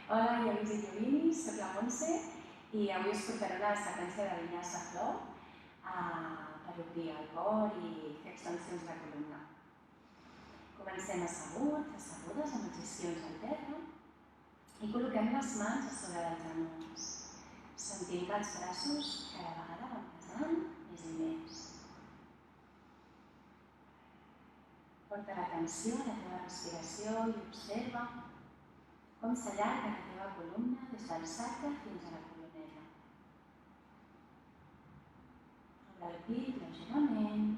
Hola, iovis i iovinis, soc la Montse i avui us portaré una seqüència de vinyassa flor per obrir el cor i fer extensions de columna. Comencem assegudes amb les isquions al terra i col·loquem les mans a sobre dels genolls, sentint que els braços cada vegada van pesant més i més. Porta l'atenció a la teva respiració i observa com s'allarga la teva columna des del sacre fins a la coronella. Obre el pit lleugerament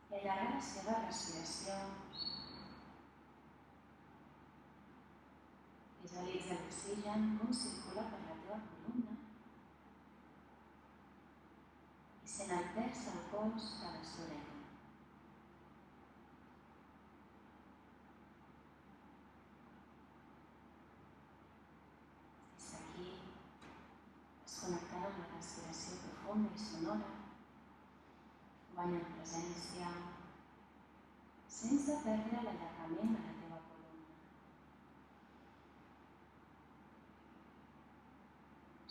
i allarga les teves respiracions. Visualitza l'oxigen com circula per la teva columna i sent el pes del cos de les orelles. Connectant amb la respiració profunda i sonora, guanyant presència, sense perdre l'allargament de la teva columna.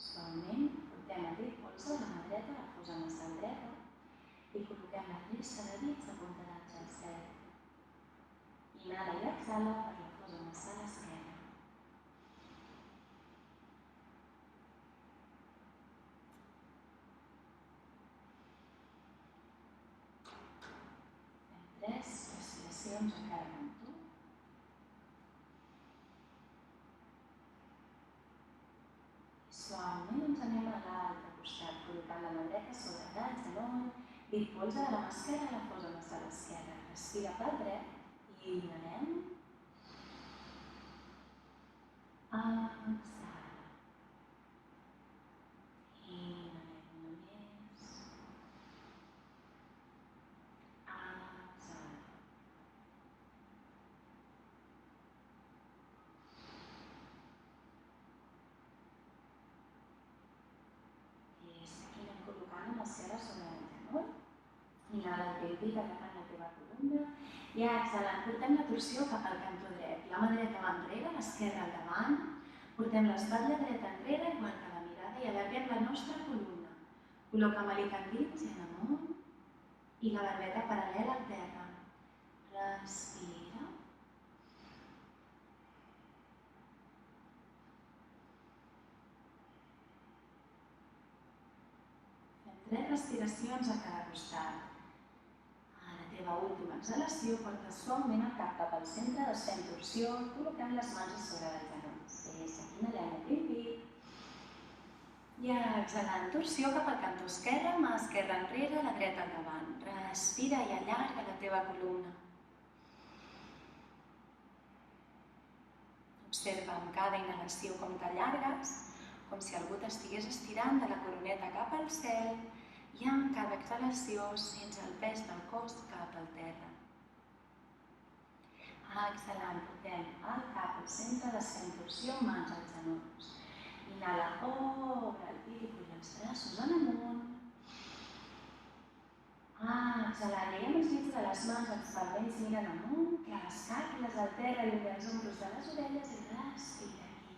Suaument, portem el dit polze a la mà dreta, la fosa nasal dreta, i col·loquem la resta de dits apuntalats al cel. Inhala i exhala per la fosa nasal esquerra. Tres respiracions a cada cantó. I suaument ens anem a l'altre costat, col·locant la mà dreta sobre el genoll, dit polze de la mà esquerra a la fosa nasal esquerra. Respira pel dret i inhalem. Exhala. Inhalem una més. Exhala. I aquí anem col·locant amb l'esquerra sobre el genoll. Inhala el teu dit agafant la teva columna i exhalant. Portem la torsió cap al cantó dret. La mà dreta va enrere, l'esquerra al davant. Portem l'espatlla dreta enrere, igual que la mirada, i allarguem la nostra columna. Col·loca'm l'alic endins i en amunt i la barbeta paral·lela al terra. Respira. Fem 3 respiracions a cada costat. A la teva última exhalació, porta suaument el cap cap al centre, desfem torsió, col·loquem les mans a sobre del genoll. Aquí inhalem el pit. I exhalant torsió cap al cantó esquerre, mà esquerra enrere, la dreta al davant. Respira i allarga la teva columna. Observa amb cada inhalació com t'allargues, com si algú t'estigués estirant de la coroneta cap al cel, i amb cada exhalació sents el pes del cos cap al terra. Exhalant, portem el cap al centre, desfem torsió, mans als genolls. Inhala, obre el pit i puja els braços en amunt. Exhalant, i amb els dits de les mans els palmells miren amunt, que les càrpiles al terra i els ombros de les orelles i respira aquí.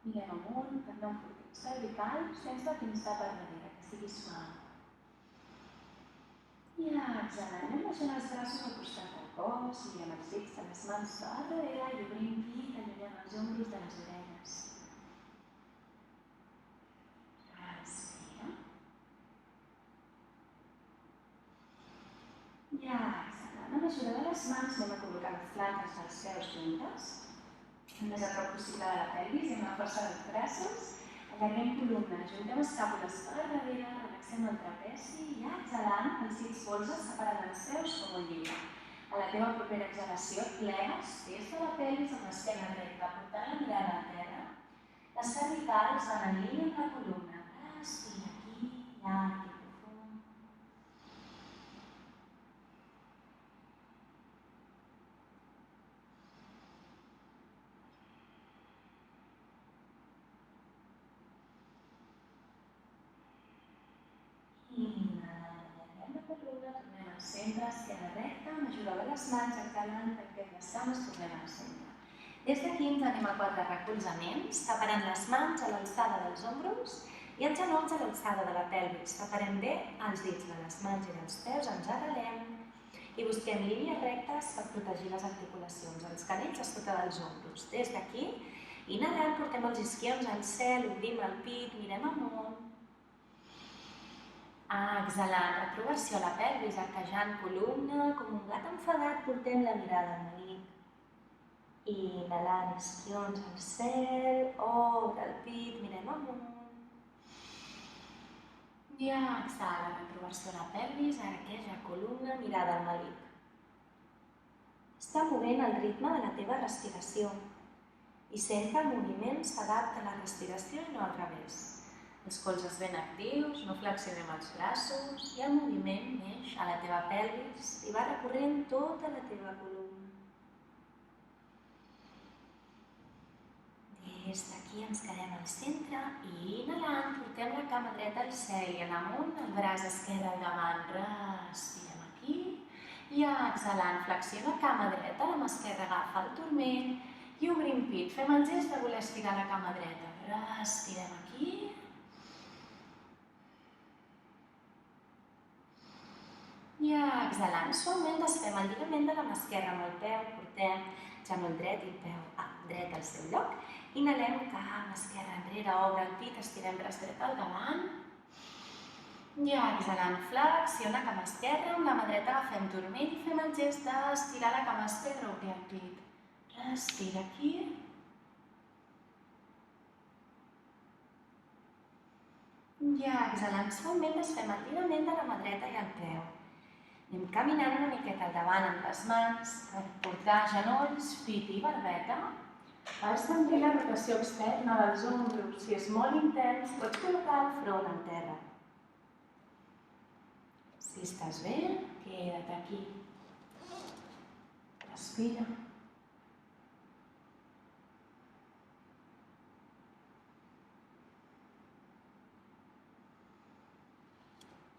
Mirem amunt, també un fortí cervical, sense pinçar per darrere, que sigui suau. I exhalant, anem baixant els braços al costat del cos, mirem els dits de les mans per darrere i obrim pit, allunyant els ombros de les orelles. Respira. I exhalant, amb l'ajuda de les mans anem a col·locar les plantes dels peus juntes, el més a prop possible de la pelvis i amb la força dels braços. Allarguem columna, ajuntem escàpules per darrere, relaxem el trapezi i exhalant, els dits polzes separant els peus com un llibre. A la teva propera exhalació, plegues des de la pelvis amb l'esquena recta, portant la mirada a terra. Les cervicals van en línia amb la columna. Respira aquí, llarg i profund. Inhalant, allarguem la columna, tornem a Sempre esquerra recta, amb ajuda de les mans, exhalant, tanquem les cames, tornem al centre. Des d'aquí ens anem a 4 recolzaments, separant les mans a l'alçada dels ombros i els genolls a l'alçada de la pelvis. Separem bé els dits de les mans i dels peus, ens arrelem i busquem línies rectes per protegir les articulacions, els canells a sota dels ombros. Des d'aquí, inhalant, portem els isquions al cel, obrim el pit, mirem amunt. Exhalant, retroversió a la pelvis, arquejant columna, com un gat enfadat, portem la mirada al melic. Inhalant, isquions al cel, obre el pit, mirem amunt. I exhala, retroversió a la pelvis, arqueja columna, mirada al melic. Està movent el ritme de la teva respiració i sent que el moviment s'adapta a la respiració i no al revés. Els colzes ben actius, no flexionem els braços i el moviment neix a la teva pelvis i va recorrent tota la teva columna. Des d'aquí ens quedem al centre i inhalant portem la cama dreta al cel i en amunt, el braç esquerre al davant, respirem aquí i exhalant, flexiona cama dreta, la mà esquerra agafa el turmell i obrim pit. Fem el gest de voler estirar la cama dreta, respirem aquí. I exhalant, suaument desfem el lligament de la mà esquerra amb el peu, portem genoll dret i peu dret al seu lloc. Inhalem, cama esquerra enrere, obre el pit, estirem braç dret al davant. I exhalant, flexiona cama esquerra, amb la mà dreta agafem turmell i fem el gest d'estirar la cama esquerra, obrir el pit. Respira aquí. I exhalant, suaument desfem el lligament de la mà dreta i el peu. Anem caminant una miqueta al davant amb les mans per portar genolls, pit i barbeta. Per sentir la rotació externa dels ombros, si és molt intens, pots col·locar el front al terra. Si estàs bé, queda't aquí. Respira.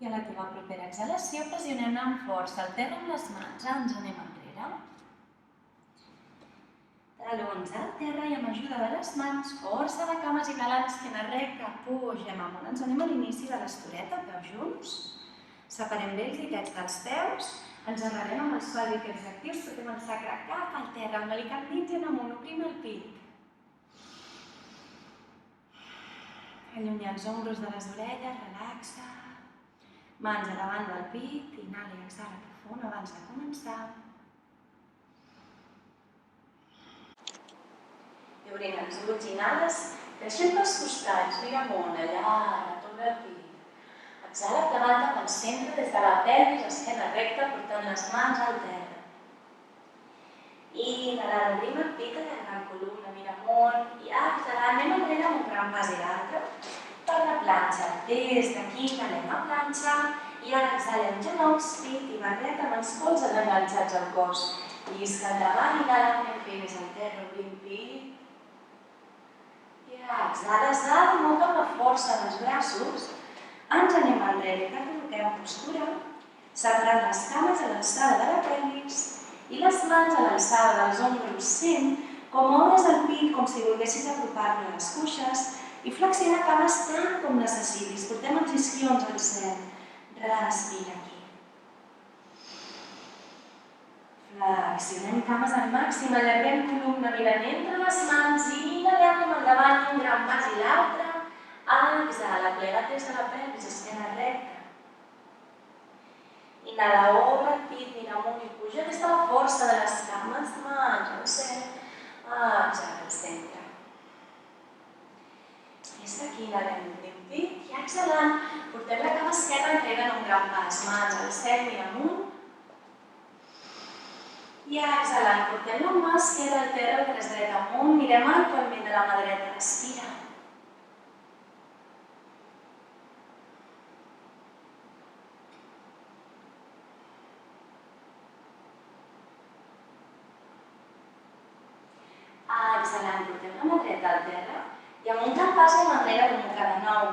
I a la teva propera exhalació pressionem amb força el terra amb les mans, ens anem enrere. Talons al terra i amb ajuda de les mans, força de cames inhalant, esquena recta, pugem amunt. Ens anem a l'inici de l'estoreta, peus junts. Separem bé els ditets dels peus, ens arrelem amb els quàdriceps actius, portem el sacre cap al terra, el melic endins i en amunt, obrim el pit. Allunya els ombros de les orelles, relaxa. Mans a davant del pit, inhala i exhala profund abans de començar. I obrint els ulls, inhales, creixent pels costats, mira amunt, allà, tot el pit. Exhala, plegant cap al centre, des de la pelvis, esquena recta, portant les mans al terra. I inhalant, obrim el pit, allargant columna, mira amunt, i exhalant, anem enrere amb un gran pas i l'altre, per la planxa. Des d'aquí inhalem a planxa, i ara exhalem genolls, pit i barreta amb els colzes enganxats al cos. Llisca endavant, inhalant, anem fent més al terra, obrim pit. Exhala, exhala, molt amb la força dels braços. Ens anem enrere, que col·loquem postura, separant les cames a l'alçada de la pelvis i les mans a l'alçada dels ombros, sent com obres el pit, com si volguessis apropar-lo a les cuixes i flexionar cames tant com necessitis. Portem els isquions al cel. Respira aquí. Flexionem cames al màxim, allarguem columna mirant entre les mans i inhalem amb el davant un gran pas i l'altre. Exhala, plega't des de la pelvis, esquena recta. Inhala, obre el pit, mira amunt i puja des de la força de les cames, mans al cel. Exhala al centre. Des d'aquí inhalem, obrim pit i exhalant, portem la cama esquerra enrere en un gran pas, mans al cel, mira amunt. I exhalant, portem la mà esquerra al terra, el braç dret amunt, mirem el palmell de la mà dreta, respira. Exhalant, portem la mà dreta al terra i amb un gran pas anem enrere com un cada nou.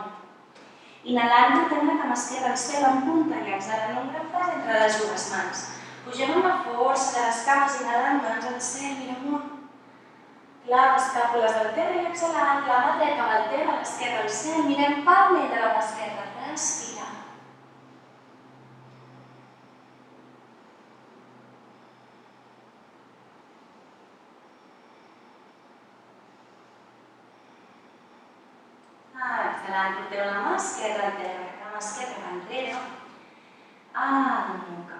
Inhalant, portem la cama esquerra al cel en punta i exhalant un gran pas entre les dues mans. Pugem amb la força de les cames, inhalant, mans al cel, mira amunt. Clava escàpules al terra i exhalant, la mà dreta amb el terra, l'esquerra al cel, mirem palmell de la mà esquerra, respira. Exhalant, porteu la mà esquerra al terra, la cama esquerra va enrere. La nuca.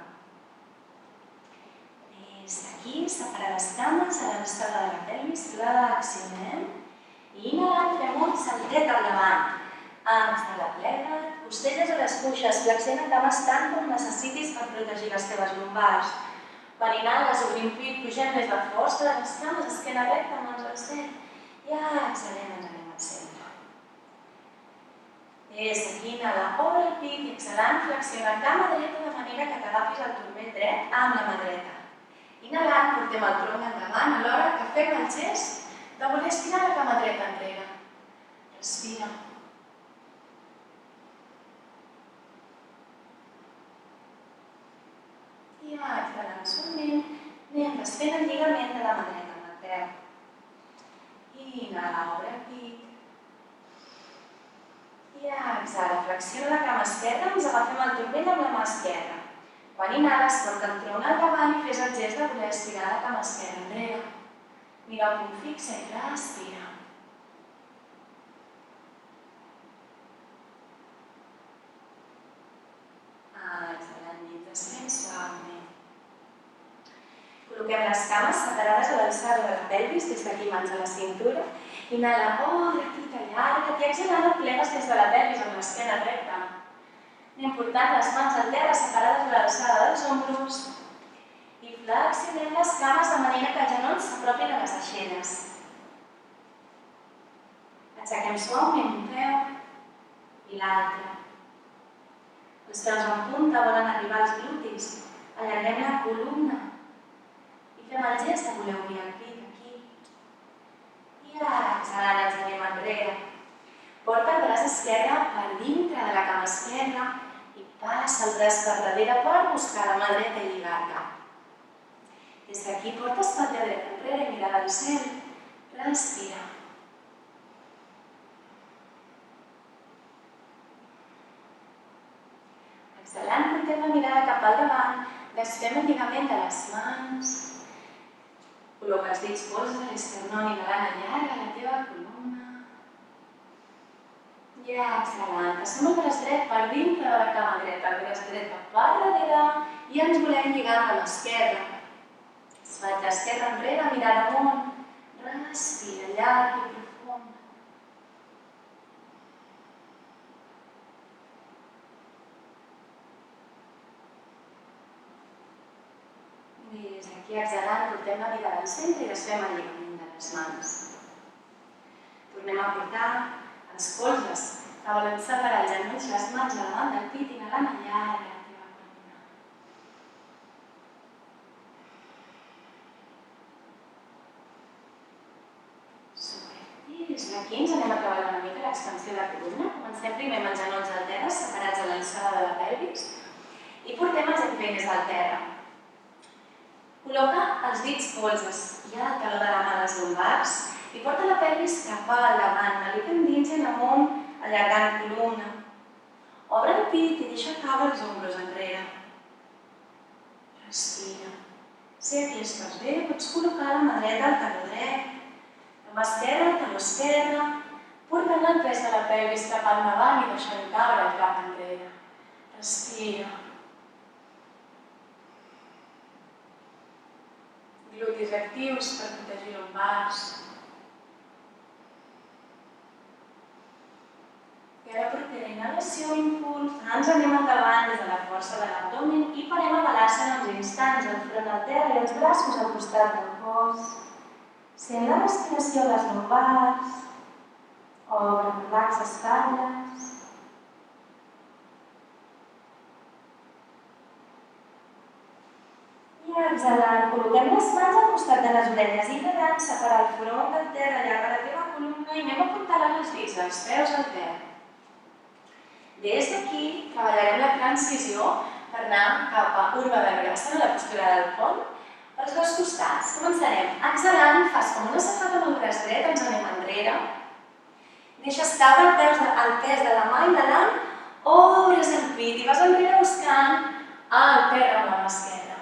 Des d'aquí, separar les cames a l'alçada de la pelvis, flexionem. I inhalant, fem un saltet al davant. Exhala, plega't, costelles a les cuixes, flexiona cames tant com necessitis per protegir les teves lumbars. Quan inhales, obrim pit, pugem des de força de les cames, esquena recta, mans al cel. I exhalem, ens anem al centre. Des d'aquí, inhala, obre el pit i exhalant, flexiona cama dreta de manera que t'agafis el turmell dret amb la mà dreta. Inhalant, portem el tronc endavant alhora que fem el gest de voler estirar la cama dreta enrere. Respira. I exhalant suaument, anem desfent el lligament de la mà dreta amb el peu. Inhala, obre el pit. I exhala, flexiona la cama esquerra, ens agafem el turmell amb la mà esquerra. Quan inhales, porta el tronc al davant i fes el gest de voler estirar la cama esquerra enrere. Mira el punt fixe i respira. Exhalant, i desfent suaument. Col·loquem les cames separades a l'alçada de la pelvis, des d'aquí mans a la cintura. Inhala, obre el pit, allarga't i exhalant, plegues des de la pelvis amb l'esquena recta. Anem portant les mans al terra separades a l'alçada dels ombros i flexionem les cames de manera que els genolls s'apropin a les aixelles. Aixequem suaument un peu i l'altre. Els peus en punta volen arribar als glutis. Allarguem la columna i fem el gest de voler obrir el pit aquí. I exhalant, ens anem enrere. Porta el braç esquerre per dintre de la cama esquerra i passa el braç per darrere per buscar la mà dreta i lligar-la. Des d'aquí porta espatlla dreta enrere i mirada al cel. Respira. Exhalant, portem la mirada cap al davant, desfem el lligament de les mans. Col·loca els dits polze a l'esternón, inhalant, allarga la teva columna. I exhalant, passem el braç dret per dintre de la cama dreta, el braç dret per darrere i ens volem lligar amb l'esquerra. Espatlla esquerra enrere, mirada amunt. Respira, llarg i profund. I des d'aquí exhalant, portem la mirada al centre i desfem el lligament de les mans. Tornem a portar els colzes que volen separar els genolls, les mans a davant del pit, inhalant, allarga la teva columna. Super. I des d'aquí ens anem a treballar una mica l'extensió de la columna. Comencem primer amb els genolls al terra, separats a l'alçada de la pelvis, i portem els empeines al terra. Col·loca els dits polzes i el taló de la mà a les lumbars i porta la pelvis cap al davant, alitem dins i amunt, allargant columna. Obre el pit i deixa caure els ombros enrere. Respira. Si aquí estàs bé, pots col·locar la mà dreta al taló dret, la mà esquerra al taló esquerre, portant el pes de la pelvis cap endavant i deixant caure el cap enrere. Respira. Glutis actius per protegir lumbars. I ara propera inhalació, impuls, ens anem endavant des de la força de l'abdomen i parem a Balasana uns instants, el front al terra i els braços al costat del cos. Sent la respiració a les lumbars, obre, relaxa espatlles. I exhalant, col·loquem les mans al costat de les orelles i intentant separar el front del terra, allarga la teva columna i anem apuntalant els dits dels peus al terra. Des d'aquí treballarem la transició per anar cap a Urba Vergrassa, la postura del pont, pels dos costats. Començarem exhalant, fas com una safata amb el braç dret, ens anem enrere. Deixes caure el pes de la mà inhalant, obres el pit i vas enrere buscant el terra amb la mà esquerra.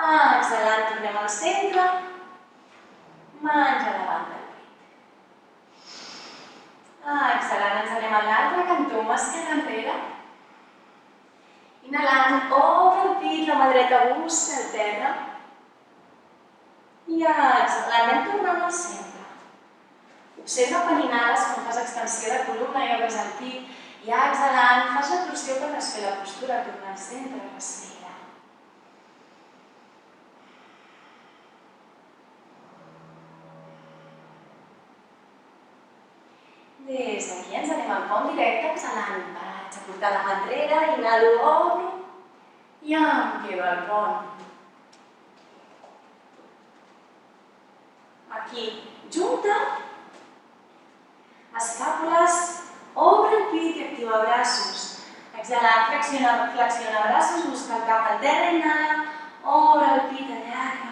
Exhalant, tornem al centre, mans a davant del pit. Exhalant, ens anem a l'altre cantó, mà esquerra enrere. Inhalant, obre el pit, la mà dreta busca el terra. I exhalant, anem tornant al centre. Observa quan inhales, quan fas extensió de columna i obres el pit. I exhalant, fas la torsió per desfer la postura, tornar al centre, respira. Des d'aquí ens anem al pont directe, exhalant. Vaig a portar la mà enrere, inhalo, obro i em quedo al pont. Aquí, junta, escàpules, obre el pit i activa braços. Exhalant, flexiona braços, busca el cap al terra, inhala, obre el pit, allarga't.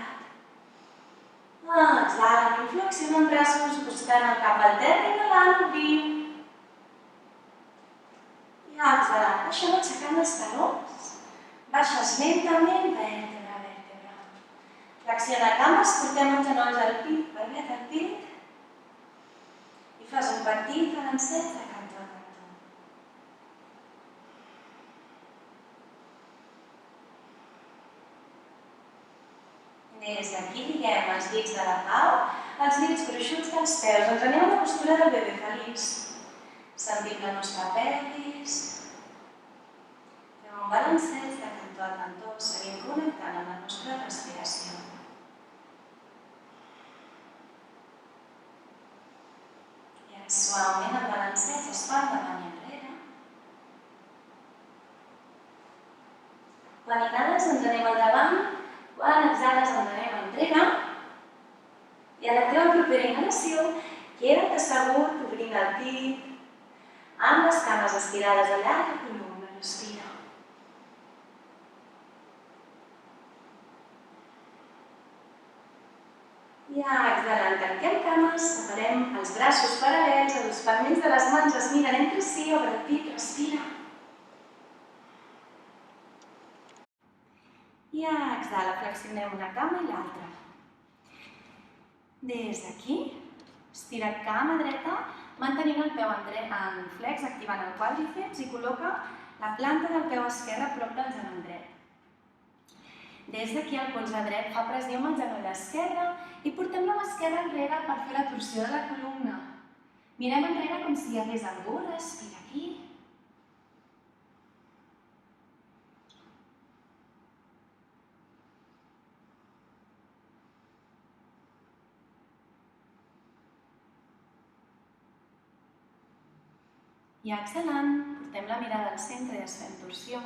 Exhala, flexiona els braços, buscant el cap al terra, inhalant, obrim. I exhalant, baixem aixecant els talons. Baixes lentament, vèrtebra a vèrtebra. Flexiona cames, portem els genolls al pit, permet el pit. I fas un petit balancet de cantó a cantó. Des d'aquí liguem els dits de la pau, els dits gruixuts dels peus. Ens anem a la postura del bebè feliç. Sentim la nostra pelvis. Fem un balancet de cantó a cantó, seguim connectant amb la nostra respiració. Suaument, el balancet es fa endavant i enrere. Quan inhales ens anem endavant, quan exhales ens anem enrere. I a la teva propera inhalació, queda't assegut, obrint el pit, amb les cames estirades a llarga columna, respira. I exhalant, tanquem cames, separem els braços paral·lels, els palmells de les mans es miren entre si, obre el pit, respira. I exhala, flexionem una cama i l'altra. Des d'aquí, estira cama dreta, mantenint el peu en flex, activant el quàdriceps i col·loca la planta del peu esquerre a prop del genoll dret. Des d'aquí el colze dret fa pressió amb el genoll esquerre i portem la mà esquerra enrere per fer la torsió de la columna. Mirem enrere com si hi hagués algú, respira aquí. I exhalant, portem la mirada al centre i es fem torsió.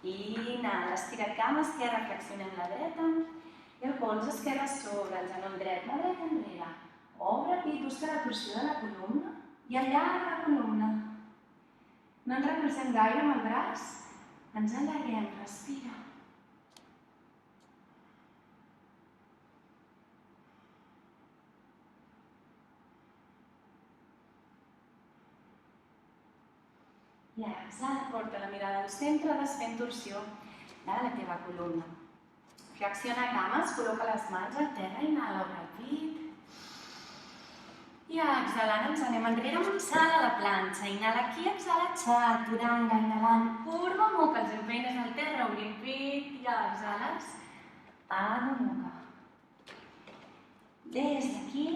I inhala, estira cama esquerra, flexionem la dreta i el colze esquerre sobre el genoll dret, mà dreta enrere. Obre pit, busca la torsió de la columna i allarga la columna. No ens recolzem gaire amb el braç, ens allarguem, respira. I exhala, porta la mirada al centre, desfent torsió de la teva columna. Flexiona cames, col·loca les mans al terra, inhala, obre el pit. I exhalant ens anem enrere amb un salt a la planxa. Inhala aquí, exhala, chaturanga, inhalant, Urdhva Mukha, els empeines al terra, obrim pit i exhales, Adho Mukha. Des d'aquí,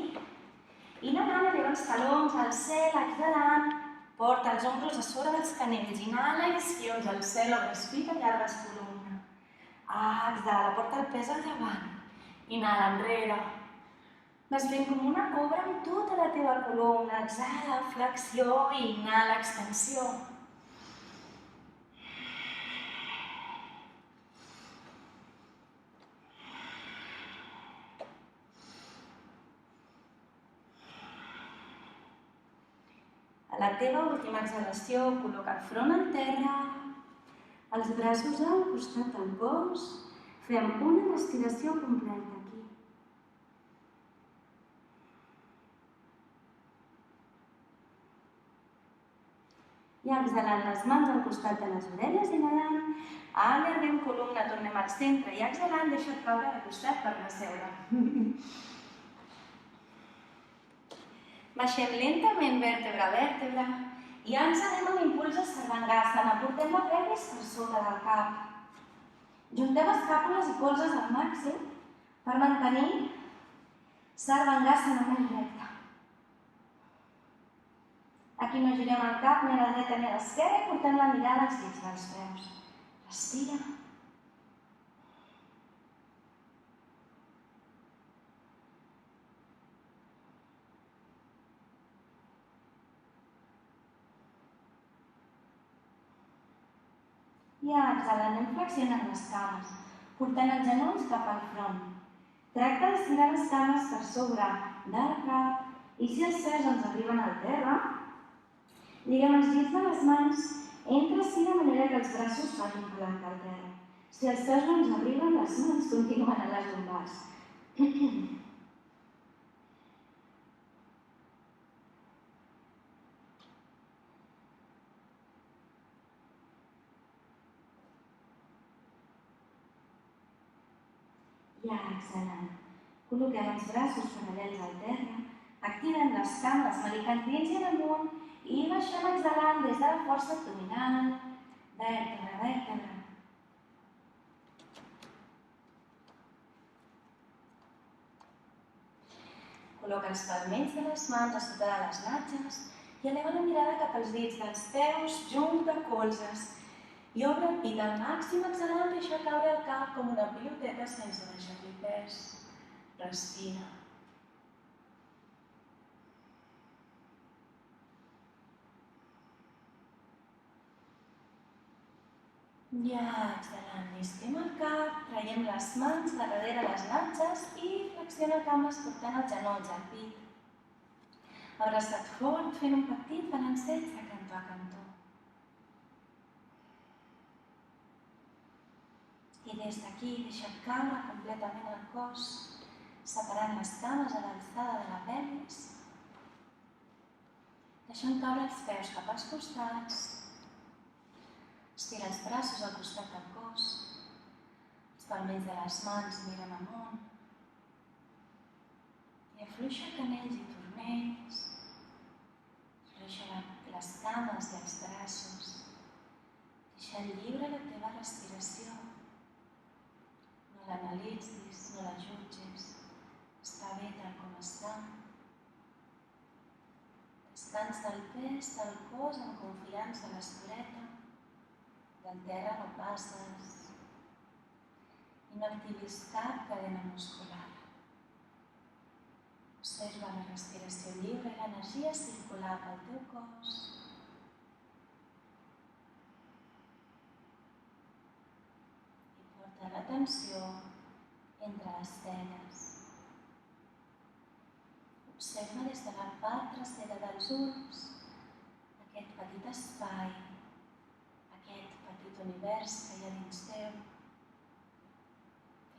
inhalant, eleva els talons al cel, exhalant, porta els ombros a sobre dels canells, inhala, isquions al cel, obres pit, allargues columna. Exhala, porta el pes al davant, inhala enrere. Desfent com una cobra amb tota la teva columna, exhala, flexió i inhala, extensió. A la teva última exhalació, col·loca el front en terra, els braços al costat del cos, fem una respiració completa aquí. I exhalant les mans al costat de les orelles, inhalant, allarguem columna, tornem al centre i exhalant, deixa't caure de costat per anar a seure. Baixem lentament vèrtebra a vèrtebra i ens anem amb impuls a Sarvangasana. Portem la pelvis per sobre del cap. Juntem escàpules i colzes al màxim per mantenir Sarvangasana més recta. Aquí no girem el cap ni a la dreta ni a l'esquerra i portem la mirada als dits dels peus. Respira. I exhalant, anem flexionant les cames, portant els genolls cap al front. Tracta d'estirar les cames per sobre del cap i si els peus ens arriben al terra, lliguem els dits de les mans entre si de manera que els braços facin palanca al terra. Si els peus no ens arriben, les mans continuen a les lumbars. I exhalant. Col·loquem els braços paral·lels al terra, activem les cames, mericantins i en amunt i baixem exhalant des de la força abdominal, vèrtebra a vèrtebra. Col·loca els palmells de les mans a sota de les natges i eleva la mirada cap als dits dels peus, junta colzes i obre el pit al màxim, exhalant, deixa caure el cap com una piloteta sense deixar-li pes. Respira. I exhalant, llisquem el cap, traiem les mans de darrere les natges i flexiona cames portant els genolls al pit. Abraçat fort, fent un petit balanceig de cantó a cantó. I des d'aquí deixa't caure completament el cos, separant les cames a l'alçada de la pelvis, deixant caure els peus cap als costats, estira els braços al costat del cos, els palmells de les mans miren amunt i afluixa canells i turmells, afluixa les cames i els braços, deixa lliure la teva respiració. No l'analitzis, no la jutges, està bé tal com està. Descansa el pes del cos amb confiança a l'estoreta, del terra no passes i no activis cap cadena muscular. Observa la respiració lliure i l'energia circular pel teu cos. L'atenció entre les celles. Observa des de la part trasera dels ulls aquest petit espai, aquest petit univers que hi ha dins teu,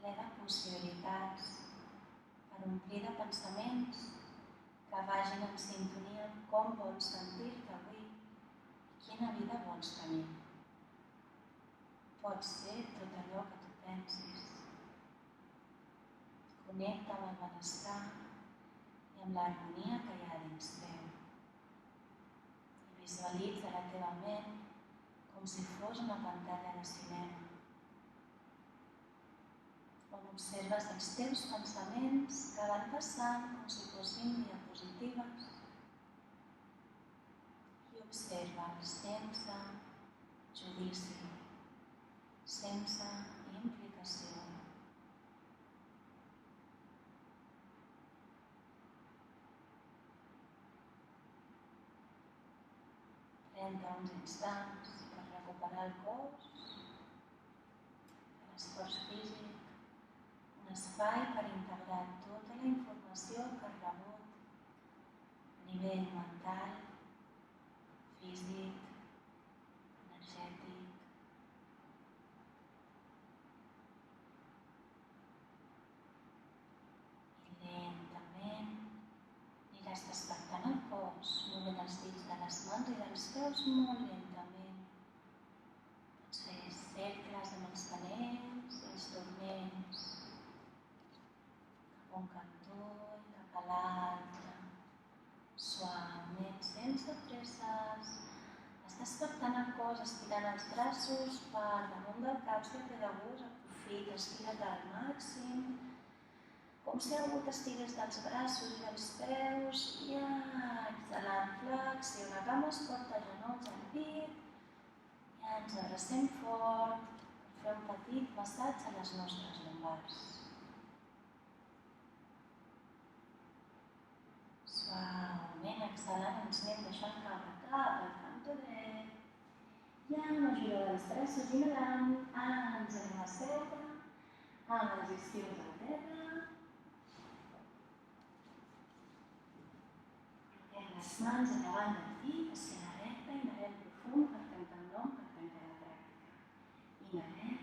ple de possibilitats per omplir de pensaments que vagin en sintonia amb com vols sentir-te avui i quina vida vols tenir. Pot ser tot allò que tu pensis. Connecta amb el benestar i amb l'harmonia que hi ha dins teu. I visualitza la teva ment com si fos una pantalla de cinema, on observes els teus pensaments que van passant com si fossin diapositives i observa'ls sense judici, sense implicació. Pren-te uns instants per recuperar el cos, l'esforç físic, un espai per integrar tota la informació que has rebut a nivell mental, rígid, energètic. I lentament aniràs despertant el cos, movent els dits de les mans i dels peus molt lentament. Pots fer cercles amb els canells i els turmells, cap a un cantó i cap a l'altre, suaument, sense presses. Vas despertant el cos, estirant els braços per damunt del cap si et ve de gust, aprofita, estira't al màxim, com si algú t'estirés dels braços i dels peus, i exhalant, flexiona cames, porta els genolls al pit, i ens abracem fort per fer un petit massatge a les nostres lumbars. Suaument, exhalant, ens anem deixant caure cap al canto dret. I amb ajuda dels braços inhalant, ens anem a seure, amb els isquios al terra. Col·loquem les mans a davant del dit, esquena recta, inhalem profund per tancar el nom, per tancar la pràctica. Inhalem.